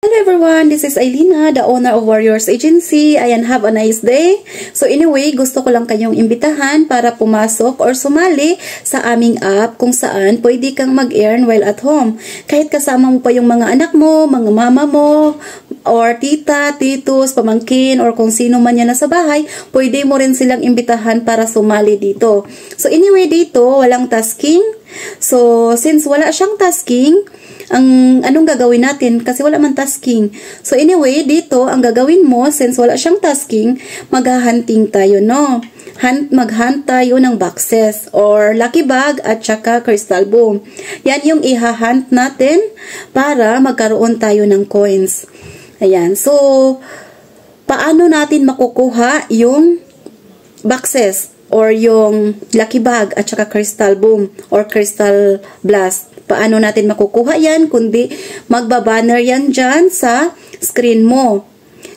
Hello everyone, this is Ailina, the owner of Warriors Agency. Ayan, have a nice day. So anyway, gusto ko lang kayong imbitahan para pumasok or sumali sa aming app kung saan pwede kang mag-earn while at home. Kahit kasama mo pa yung mga anak mo, mga mama mo, or tita, titos, pamangkin, or kung sino man yan nasa bahay, pwede mo rin silang imbitahan para sumali dito. So anyway, dito walang tasking. So since wala siyang tasking, anong gagawin natin? Kasi wala man tasking. So anyway, dito, ang gagawin mo, since wala siyang tasking, maghahunting tayo, no? Maghunt tayo ng boxes or lucky bag at saka crystal boom. Yan yung ihahunt natin para magkaroon tayo ng coins. Ayan. So, paano natin makukuha yung boxes or yung lucky bag at saka crystal boom or crystal blast? Paano natin makukuha yan? Kundi magbabanner yan dyan sa screen mo.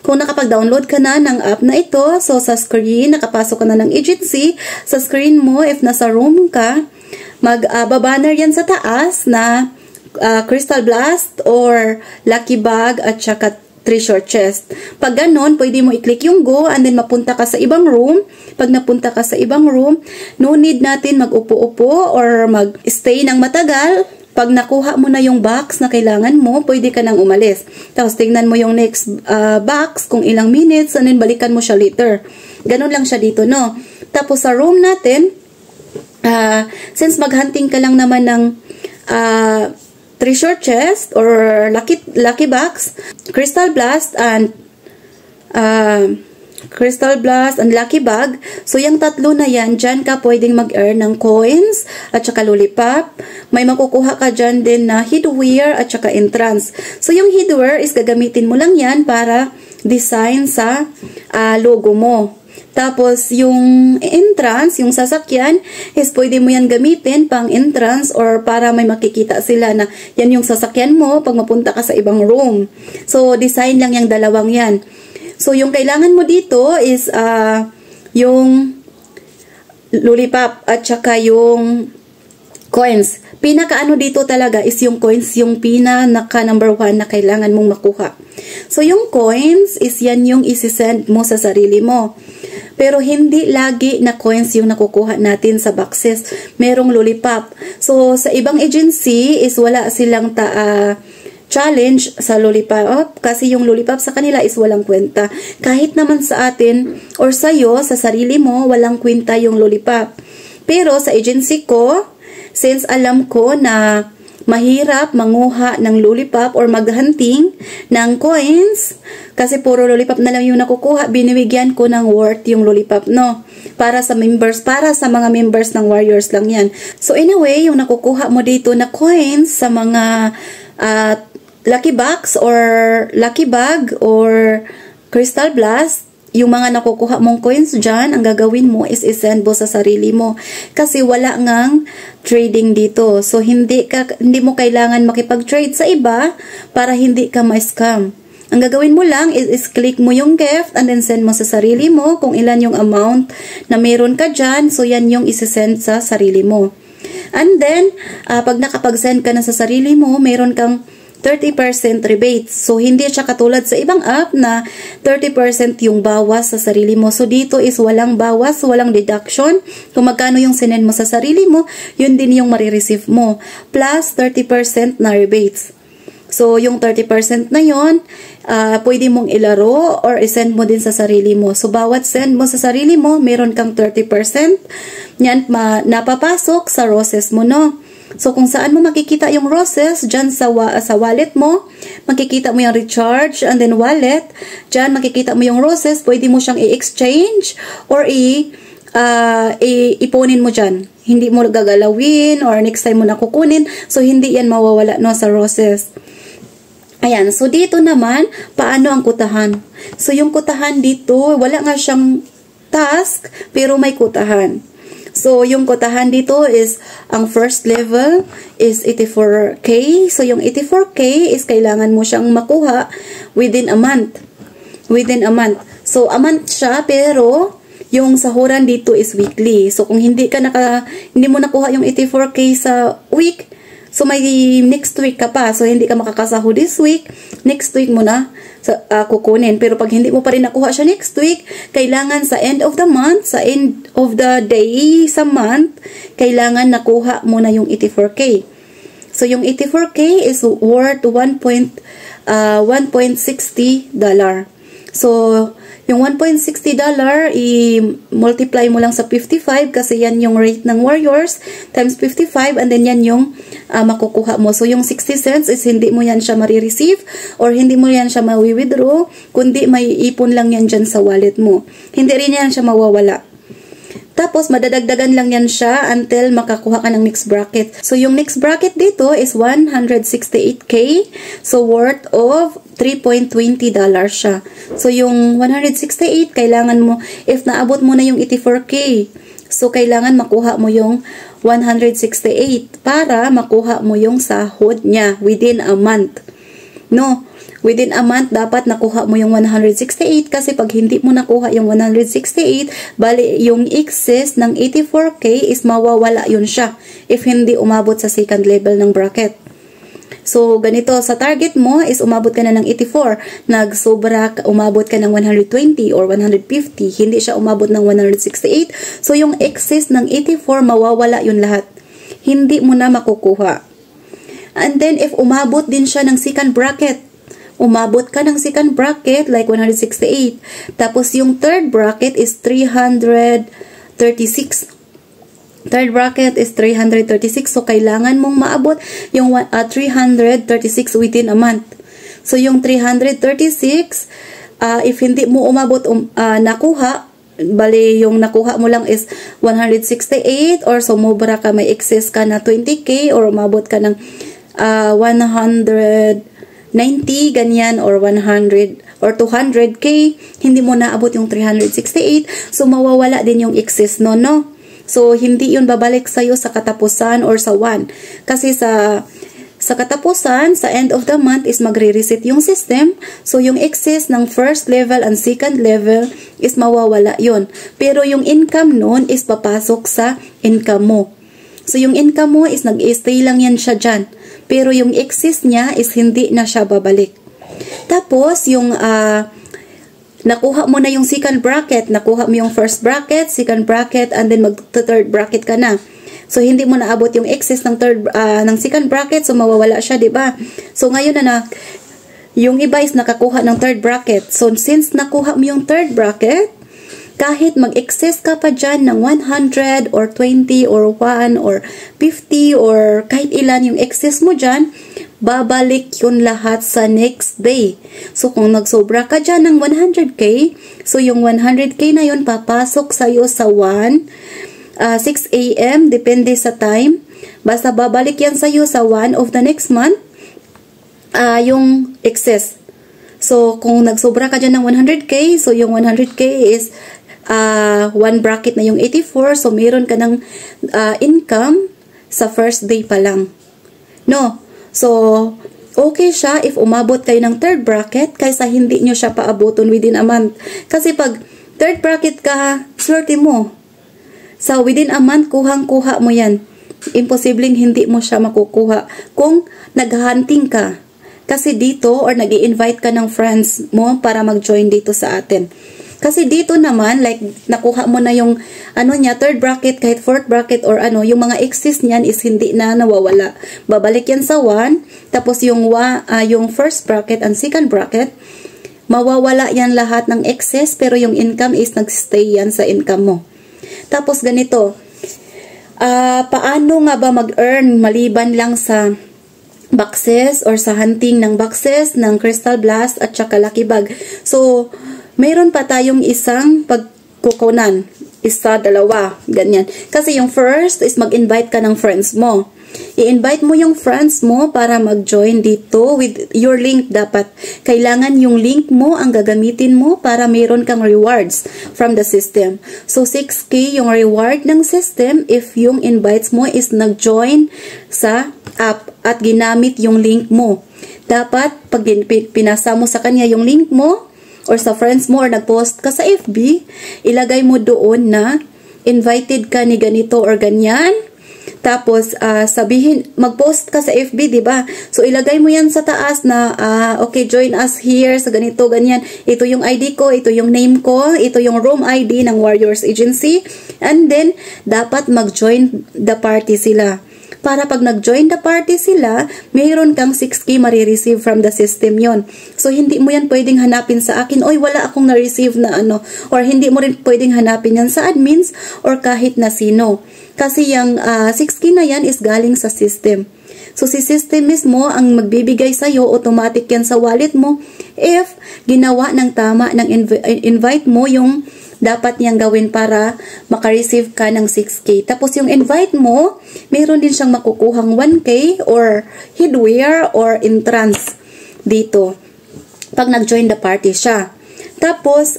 Kung nakapag-download ka na ng app na ito, so sa screen, nakapasok ka na ng agency, sa screen mo, if nasa room ka, magbabanner yan sa taas na crystal blast or lucky bag at saka treasure chest. Pag ganon, pwede mo i-click yung go and then mapunta ka sa ibang room. Pag napunta ka sa ibang room, no need natin mag-upo-upo or mag-stay ng matagal. Pag nakuha mo na yung box na kailangan mo, pwede ka nang umalis. Tapos tingnan mo yung next box kung ilang minutes and then balikan mo siya later. Ganon lang siya dito, no? Tapos sa room natin, since maghunting ka lang naman ng treasure chest or lucky box, crystal blast and lucky bag. So, yung tatlo na yan, dyan ka pwedeng mag-earn ng coins at saka lollipop. May makukuha ka dyan din na headwear at saka entrance. So, yung headwear is gagamitin mo lang yan para design sa logo mo. Tapos, yung entrance, yung sasakyan, is pwede mo yan gamitin pang entrance or para may makikita sila na yan yung sasakyan mo pag mapunta ka sa ibang room. So, design lang yung dalawang yan. So, yung kailangan mo dito is yung lollipop at saka yung coins. Pinaka-ano dito talaga is yung coins, yung pinaka number 1 na kailangan mong makuha. So, yung coins is yan yung isi-send mo sa sarili mo. Pero hindi lagi na coins yung nakukuha natin sa boxes. Merong lollipop. So, sa ibang agency is wala silang challenge sa lollipop kasi yung lollipop sa kanila is walang kwenta. Kahit naman sa atin or sa'yo, sa sarili mo, walang kwenta yung lollipop. Pero sa agency ko, since alam ko na mahirap manguha ng lollipop or maghunting ng coins, kasi puro lollipop na lang yung nakukuha, binibigyan ko ng worth yung lollipop, no? Para sa members, para sa mga members ng Warriors lang yan. So anyway, yung nakukuha mo dito na coins sa mga lucky box or lucky bag or crystal blast, yung mga nakukuha mong coins dyan, ang gagawin mo is isend mo sa sarili mo. Kasi wala ngang trading dito. So, hindi mo kailangan makipag-trade sa iba para hindi ka ma-scam. Ang gagawin mo lang is click mo yung gift and then send mo sa sarili mo kung ilan yung amount na meron ka dyan. So, yan yung isisend sa sarili mo. And then, pag nakapag-send ka na sa sarili mo, meron kang 30% rebate. So, hindi siya katulad sa ibang app na 30% yung bawas sa sarili mo. So, dito is walang bawas, walang deduction. Kung magkano yung sinend mo sa sarili mo, yun din yung marireceive mo. Plus 30% na rebates. So, yung 30% na yun, pwede mong ilaro or isend mo din sa sarili mo. So, bawat send mo sa sarili mo, meron kang 30%. Yan, napapasok sa roses mo, no? So, kung saan mo makikita yung roses, dyan sa wallet mo, makikita mo yung recharge and then wallet. Dyan makikita mo yung roses, pwede mo siyang i-exchange or ipunin mo dyan. Hindi mo gagalawin or next time mo na kukunin. So, hindi yan mawawala, no, sa roses. Ayan, so dito naman, paano ang kutahan? So, yung kutahan dito, wala nga siyang task, pero may kutahan. So, yung kotahan dito is, ang first level is 84K. So, yung 84K is kailangan mo siyang makuha within a month. Within a month. So, a month siya, pero yung sahuran dito is weekly. So, kung hindi mo nakuha yung 84K sa week, So, may next week ka pa. So, hindi ka makakasahod this week. Next week mo na kukunin. Pero pag hindi mo pa rin nakuha siya next week, kailangan sa end of the month, sa end of the day sa month, kailangan nakuha mo na yung 84K. So, yung 84K is worth $1.60. So, yung $1.60, i-multiply mo lang sa 55 kasi yan yung rate ng Warriors times 55 and then yan yung makukuha mo. So, yung 60 cents is hindi mo yan siya marireceive or hindi mo yan siya ma-withdraw, kundi may ipon lang yan dyan sa wallet mo. Hindi rin yan siya mawawala. Tapos, madadagdagan lang yan siya until makakuha ka ng next bracket. So, yung next bracket dito is 168K. So, worth of $3.20 siya. So, yung 168, kailangan mo, if naabot mo na yung 84K, so, kailangan makuha mo yung 168 para makuha mo yung sahod niya within a month. No? Within a month, dapat nakuha mo yung 168 kasi pag hindi mo nakuha yung 168, bali yung excess ng 84K is mawawala yun siya if hindi umabot sa second level ng bracket. So, ganito, sa target mo is umabot ka na ng 84, nagsobra, umabot ka ng 120 or 150, hindi siya umabot ng 168. So, yung excess ng 84, mawawala yun lahat. Hindi mo na makukuha. And then, if umabot din siya ng second bracket, umabot ka ng second bracket like 168. Tapos yung third bracket is 336. Third bracket is 336. So, kailangan mong maabot yung 336 within a month. So, yung 336, if hindi mo umabot, nakuha, bali yung nakuha mo lang is 168 or sumobra ka, may excess ka na 20K or umabot ka ng 190, ganyan, or 100 or 200K, hindi mo naabot yung 368, so mawawala din yung excess no. So, hindi yun babalik sa'yo sa katapusan or sa 1. Kasi sa katapusan, sa end of the month is magre-reset yung system, so yung excess ng first level and second level is mawawala yun. Pero yung income nun is papasok sa income mo. So, yung income mo is nag-stay lang yan siya dyan. Pero yung excess niya is hindi na siya babalik. Tapos, yung nakuha mo na yung second bracket, nakuha mo yung first bracket, second bracket, and then mag-third bracket ka na. So, hindi mo naabot yung excess ng ng second bracket, so mawawala siya, diba? So, ngayon na yung iba is nakakuha ng third bracket. So, since nakuha mo yung third bracket, kahit mag-excess ka pa dyan ng 100 or 20 or 1 or 50 or kahit ilan yung excess mo dyan, babalik yun lahat sa next day. So, kung nagsobra ka dyan ng 100K, so yung 100K na yun papasok sa'yo sa 6 AM, depende sa time. Basta babalik yan sa'yo sa 1 of the next month, yung excess. So, kung nagsobra ka dyan ng 100K, so yung 100K is one bracket na yung 84, so meron ka ng income sa first day pa lang. No? So, okay siya if umabot kayo ng third bracket kaysa hindi nyo siya paaboton within a month. Kasi pag third bracket ka, swerte mo. So, within a month, kuhang-kuha mo yan. Imposibleng hindi mo siya makukuha kung naghahunting ka. Kasi dito, or nag-i-invite ka ng friends mo para mag-join dito sa atin. Kasi dito naman, like, nakuha mo na yung, third bracket, kahit fourth bracket, or yung mga excess niyan is hindi na nawawala. Babalik yan sa 1, tapos yung first bracket and second bracket, mawawala yan lahat ng excess, pero yung income is nag-stay yan sa income mo. Tapos ganito, paano nga ba mag-earn maliban lang sa boxes or sa hunting ng boxes, ng Crystal Blast at saka Lucky Bag? So, mayroon pa tayong isang pagkukunan. Isa, dalawa, ganyan. Kasi yung first is mag-invite ka ng friends mo. I-invite mo yung friends mo para mag-join dito with your link dapat. Kailangan yung link mo ang gagamitin mo para mayroon kang rewards from the system. So, 6K yung reward ng system if yung invites mo is nag-join sa app at ginamit yung link mo. Dapat, pag pinasa mo sa kanya yung link mo, or sa friends mo, or nag-post ka sa FB, ilagay mo doon na invited ka ni ganito or ganyan. Tapos, sabihin, mag-post ka sa FB, di ba? So, ilagay mo yan sa taas na, okay, join us here sa ganito, ganyan. Ito yung ID ko, ito yung name ko, ito yung room ID ng Warriors Agency. And then, dapat mag-join the party sila. Para pag nag-join the party sila, mayroon kang 6K marireceive from the system yon. So, hindi mo yan pwedeng hanapin sa akin, oy, wala akong na-receive na ano. Or hindi mo rin pwedeng hanapin yan sa admins or kahit na sino. Kasi yung 6K na yan is galing sa system. So, si system mismo ang magbibigay sa'yo, automatic yan sa wallet mo if ginawa ng tama ng invite mo yung dapat niyang gawin para makareceive ka ng 6K. Tapos yung invite mo, mayroon din siyang makukuhang 1K or headwear or entrance dito pag nag-join the party siya. Tapos,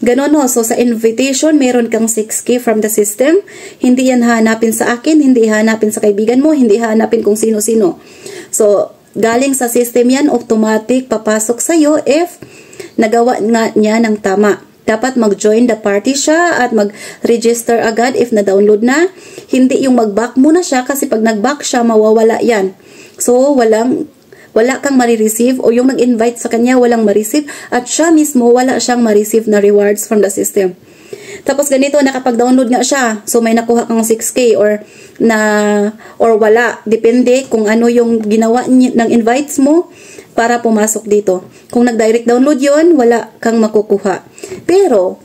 ganun no. So, sa invitation, mayroon kang 6K from the system. Hindi yan hanapin sa akin, hindi hanapin sa kaibigan mo, hindi hanapin kung sino-sino. So, galing sa system yan, automatic papasok sa'yo if nagawa nga niya ng tama. Dapat mag-join the party siya at mag-register agad if na-download na. Hindi yung mag-back muna siya kasi pag nag-back siya, mawawala yan. So, wala kang marireceive o yung nag-invite sa kanya, walang ma-receive at siya mismo, wala siyang ma-receive na rewards from the system. Tapos ganito, nakapag-download nga siya. So, may nakuha kang 6K or wala. Depende kung ano yung ginawa ng invites mo para pumasok dito. Kung nag-direct download yon, wala kang makukuha. Pero,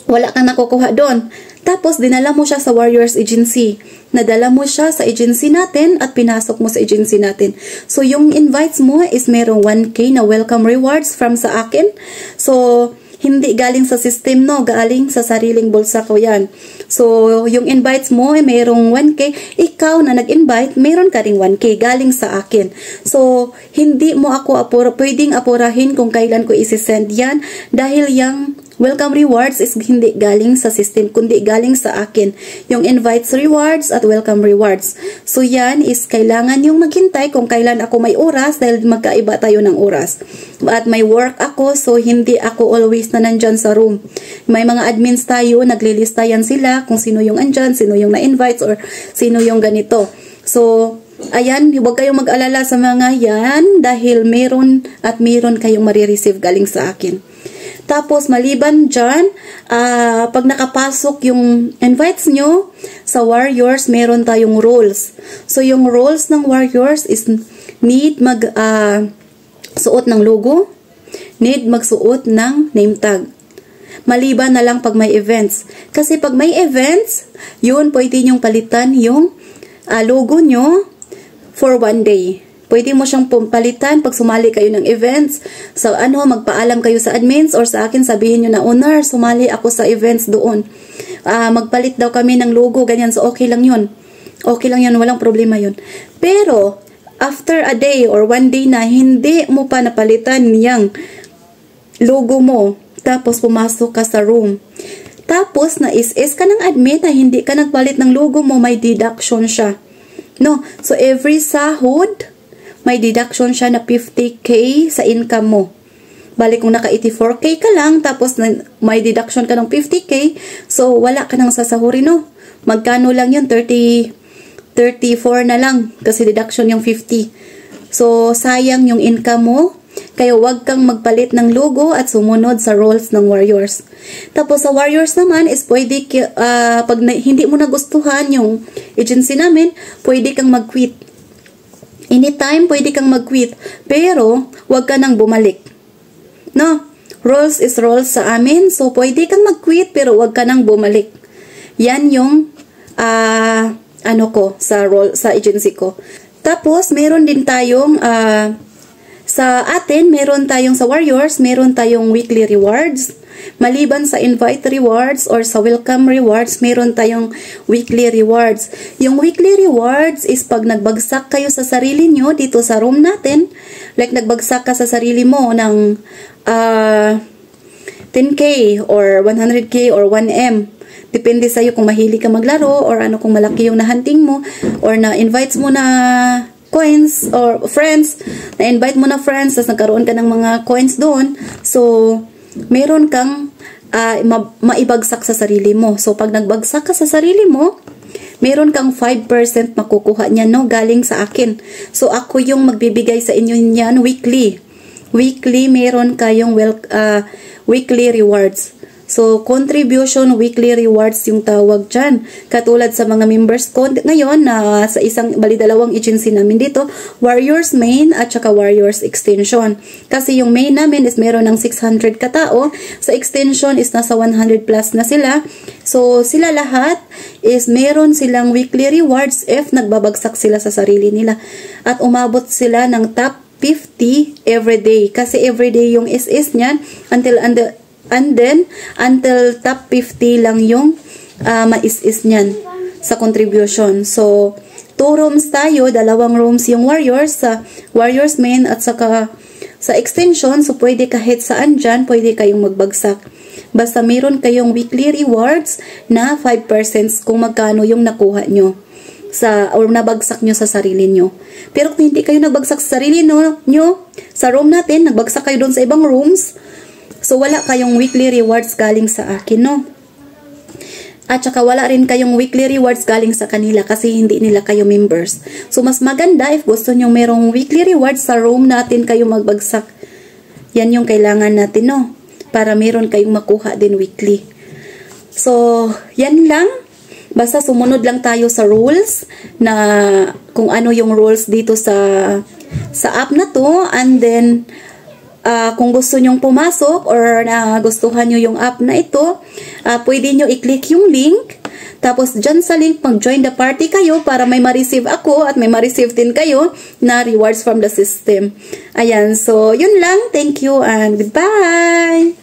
wala kang nakukuha doon. Tapos, dinala mo siya sa Warriors Agency. Nadala mo siya sa agency natin at pinasok mo sa agency natin. So, yung invites mo is merong 1K na welcome rewards from sa akin. So, hindi galing sa system, no? Galing sa sariling bulsa ko yan. So, yung invites mo, mayroong 1K. Ikaw na nag-invite, mayroon ka ring 1K galing sa akin. So, hindi mo ako pwedeng apurahin kung kailan ko isi-send yan dahil yung welcome rewards is hindi galing sa system, kundi galing sa akin. Yung invites rewards at welcome rewards. So, yan is kailangan yung maghintay kung kailan ako may oras dahil magkaiba tayo ng oras. At may work ako, so hindi ako always na nandyan sa room. May mga admins tayo, naglilista yan sila kung sino yung andyan, sino yung na-invites or sino yung ganito. So, ayan, huwag kayong mag-alala sa mga yan dahil meron kayong marireceive galing sa akin. Tapos, maliban dyan, pag nakapasok yung invites nyo, sa Warriors, meron tayong roles. So, yung roles ng Warriors is need suot ng logo, need magsuot ng name tag. Maliban na lang pag may events. Kasi pag may events, yun, pwede nyong palitan yung logo nyo for 1 day. Pwede mo siyang palitan pag sumali kayo ng events. So, magpaalam kayo sa admins or sa akin, sabihin nyo na, owner, sumali ako sa events doon. Magpalit daw kami ng logo, ganyan. So, okay lang yun. Okay lang yun, walang problema yun. Pero, after a day or 1 day na, hindi mo pa napalitan yung logo mo. Tapos, pumasok ka sa room. Tapos, na-is ka ng admin na hindi ka nagpalit ng logo mo, may deduction siya. No? So, every sahod, may deduction siya na 50K sa income mo. Bali kung naka 84K ka lang, tapos may deduction ka ng 50K, so wala ka nang sasahurin, no? Magkano lang yun? 34 na lang, kasi deduction yung 50. So, sayang yung income mo, kaya wag kang magpalit ng logo at sumunod sa roles ng Warriors. Tapos sa Warriors naman is pwede, pag hindi mo nagustuhan yung agency namin, pwede kang mag-quit. Anytime, pwede kang mag-quit. Pero, huwag ka nang bumalik. No? Rules is rules sa amin. So, pwede kang mag-quit, pero huwag ka nang bumalik. Yan yung, sa agency ko. Tapos, meron din tayong, sa Warriors, meron tayong weekly rewards. Maliban sa invite rewards or sa welcome rewards, meron tayong weekly rewards. Yung weekly rewards is pag nagbagsak kayo sa sarili nyo dito sa room natin, like nagbagsak ka sa sarili mo ng 10K or 100K or 1M. Depende sa'yo kung mahilig ka maglaro or kung malaki yung nahunting mo or na-invites mo na coins or friends, na-invite mo na friends, tapos nagkaroon ka ng mga coins doon. So, meron kang maibagsak sa sarili mo. So, pag nagbagsak ka sa sarili mo, meron kang 5% makukuha niyan, no, galing sa akin. So ako yung magbibigay sa inyo niyan weekly. Weekly meron kayong weekly rewards. So, contribution weekly rewards yung tawag dyan. Katulad sa mga members ko ngayon na sa dalawang agency namin dito, Warriors Main at saka Warriors Extension. Kasi yung main namin is meron ng 600 katao. Sa extension is nasa 100 plus na sila. So, sila lahat is meron silang weekly rewards if nagbabagsak sila sa sarili nila. At umabot sila ng top 50 everyday. Kasi everyday yung SS niyan until top 50 lang yung mais-is niyan sa contribution. So, 2 rooms tayo, 2 rooms yung Warriors, sa Warriors Main at saka sa extension. So, pwede kahit saan dyan, pwede kayong magbagsak. Basta meron kayong weekly rewards na 5% kung magkano yung nakuha nyo or nabagsak nyo sa sarili nyo. Pero kung hindi kayo nagbagsak sa sarili nyo, sa room natin, nagbagsak kayo doon sa ibang rooms, so, wala kayong weekly rewards galing sa akin, no? At saka wala rin kayong weekly rewards galing sa kanila kasi hindi nila kayo members. So, mas maganda if gusto nyo merong weekly rewards sa room natin kayo magbagsak. Yan yung kailangan natin, no? Para meron kayong makuha din weekly. So, yan lang. Basta sumunod lang tayo sa rules na kung ano yung rules dito sa app na to, and then kung gusto nyong pumasok or nagustuhan nyo yung app na ito, pwede nyo i-click yung link. Tapos dyan sa link, mag-join the party kayo para may ma-receive ako at may ma-receive din kayo na rewards from the system. Ayan, so yun lang. Thank you and goodbye!